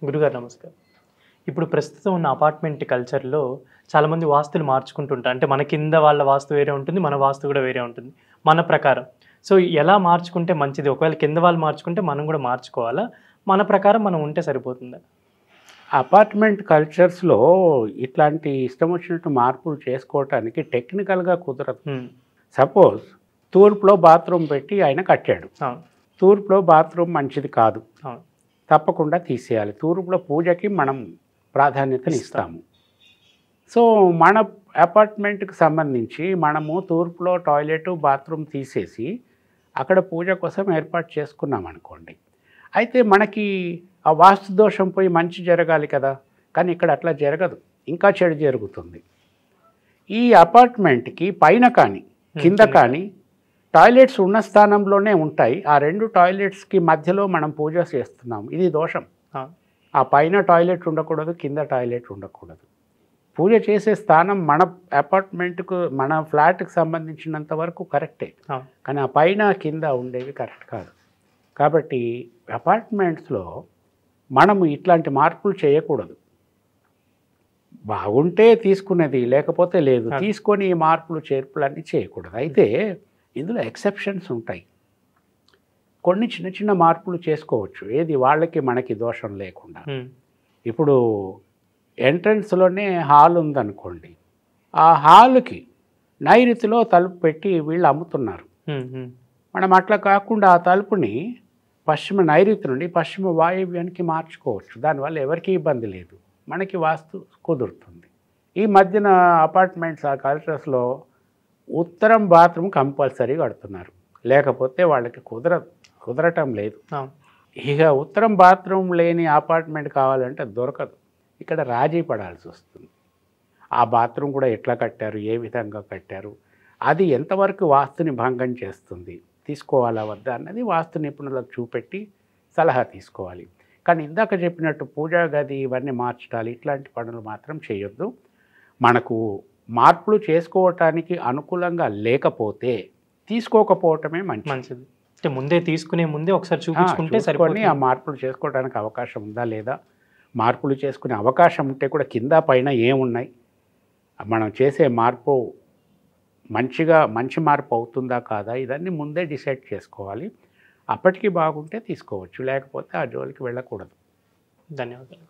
గురుగారు నమస్కారం. ఇప్పుడు ప్రస్తుతం ఉన్న అపార్ట్మెంట్ కల్చర్‌లో చాలామంది వాస్తులు మార్చుకుంటుంటారు. అంటే మన కింద వాళ్ళ వాస్తు వేరే ఉంటుంది. మన వాస్తు కూడా వేరే ఉంటుంది. మన ప్రకారం. సో, ఎలా మార్చుకుంటే మంచిది? ఒకవేళ కింద వాళ్ళు మార్చుకుంటే మనం కూడా మార్చుకోవాలా? మన ప్రకారం మనం ఉంటే సరిపోతుందా? అపార్ట్మెంట్ కల్చర్స్‌లో ఇట్లాంటి ఇష్టం వచ్చినట్టు మార్పులు చేసుకోవటానికి టెక్నికల్‌గా కుదరదు. హ్మ్. సపోజ్ తూర్పులో బాత్రూమ్ పెట్టి ఆయన కట్టాడు. అవును. తూర్పులో బాత్రూమ్ మంచిది కాదు. అవును. తప్పకుండా తీసేయాలి. తూర్పులో పూజకి మనం ప్రాధాన్యతనిస్తాము. సో, మన అపార్ట్మెంట్‌కి సంబంధించి మనము తూర్పులో టాయిలెట్, బాత్రూమ్ తీసేసి అక్కడ పూజ కోసం ఏర్పాటు చేసుకున్నామనుకోండి. అయితే మనకి ఆ వాస్తు దోషం పోయి మంచి జరగాలి కదా! కానీ ఇక్కడ అట్లా జరగదు. ఇంకా చెడు జరుగుతుంది. ఈ అపార్ట్మెంట్‌కి పైన కానీ, కింద కానీ టాయిలెట్స్ ఉన్న స్థానంలోనే ఉంటాయి. ఆ 2 టాయిలెట్స్‌కి మధ్యలో మనం పూజ చేస్తున్నాం. ఇది దోషం. అవును. ఆ పైన టాయిలెట్ ఉండకూడదు, కింద టాయిలెట్ ఉండకూడదు. పూజ చేసే స్థానం మన అపార్ట్మెంట్‌కు, మన ఫ్లాట్‌కి సంబంధించినంత వరకు కరెక్టే. అవును. కానీ ఆ పైన, కింద ఉండేవి కరెక్ట్ కాదు. కాబట్టి అపార్ట్మెంట్స్‌లో మనము ఇట్లాంటి మార్పులు చేయకూడదు. బాగుంటే తీసుకునేది, లేకపోతే లేదు. అవును. తీసుకొని ఈ మార్పులు, చేర్పులన్నీ చేయకూడదు. అయితే ఇందులో ఎక్సెప్షన్స్ ఉంటాయి. కొన్ని చిన్న చిన్న మార్పులు చేసుకోవచ్చు. ఏది వాళ్ళకి, మనకి దోషం లేకుండా. హ్మ్. ఇప్పుడు ఎంట్రన్స్‌లోనే హాల్ ఉందనుకోండి. ఆ హాల్‌కి నైరుతిలో తలుపు పెట్టి వీళ్ళు అమ్ముతున్నారు. హ్మ్. హ్మ్. మనం అట్లా కాకుండా ఆ తలుపుని పశ్చిమ నైరుతి నుండి పశ్చిమ వాయువ్యానికి మార్చుకోవచ్చు. దానివల్ల ఎవరికీ ఇబ్బంది లేదు. మనకి వాస్తు కుదురుతుంది. ఈ మధ్యన అపార్ట్మెంట్స్ ఆ కల్చర్స్‌లో ఉత్తరం బాత్రూమ్ కంపల్సరీ కడుతున్నారు. లేకపోతే వాళ్ళకి కుదరటం లేదు. అవును. ఇక ఉత్తరం బాత్రూమ్ లేని అపార్ట్మెంట్ కావాలంటే దొరకదు. ఇక్కడ రాజీ పడాల్సి వస్తుంది. ఆ బాత్రూమ్ కూడా ఎట్లా కట్టారు, ఏ విధంగా కట్టారు, అది ఎంతవరకు వాస్తుని భంగం చేస్తుంది, తీసుకోవాలా వద్దా అన్నది వాస్తు నిపుణులకు చూపెట్టి సలహా తీసుకోవాలి. కానీ ఇందాక చెప్పినట్టు పూజా గది ఇవన్నీ మార్చడాలు ఇట్లాంటి పనులు మాత్రం చేయొద్దు. మనకు మార్పులు చేసుకోవటానికి అనుకూలంగా లేకపోతే తీసుకోకపోవటమే మంచిది. మంచిది. అంటే ముందే తీసుకునే ముందే ఒకసారి చూపించుకుంటే చూసుకొని సరిపోతుంది. ఆ మార్పులు చేసుకోవడానికి అవకాశం ఉందా లేదా, మార్పులు చేసుకునే అవకాశం ఉంటే కూడా కింద పైన ఏమున్నాయి, మనం చేసే మార్పు మంచి మార్పు అవుతుందా కాదా, ఇదన్నీ ముందే డిసైడ్ చేసుకోవాలి. అప్పటికి బాగుంటే తీసుకోవచ్చు, లేకపోతే ఆ జోలికి వెళ్ళకూడదు. ధన్యవాదాలు.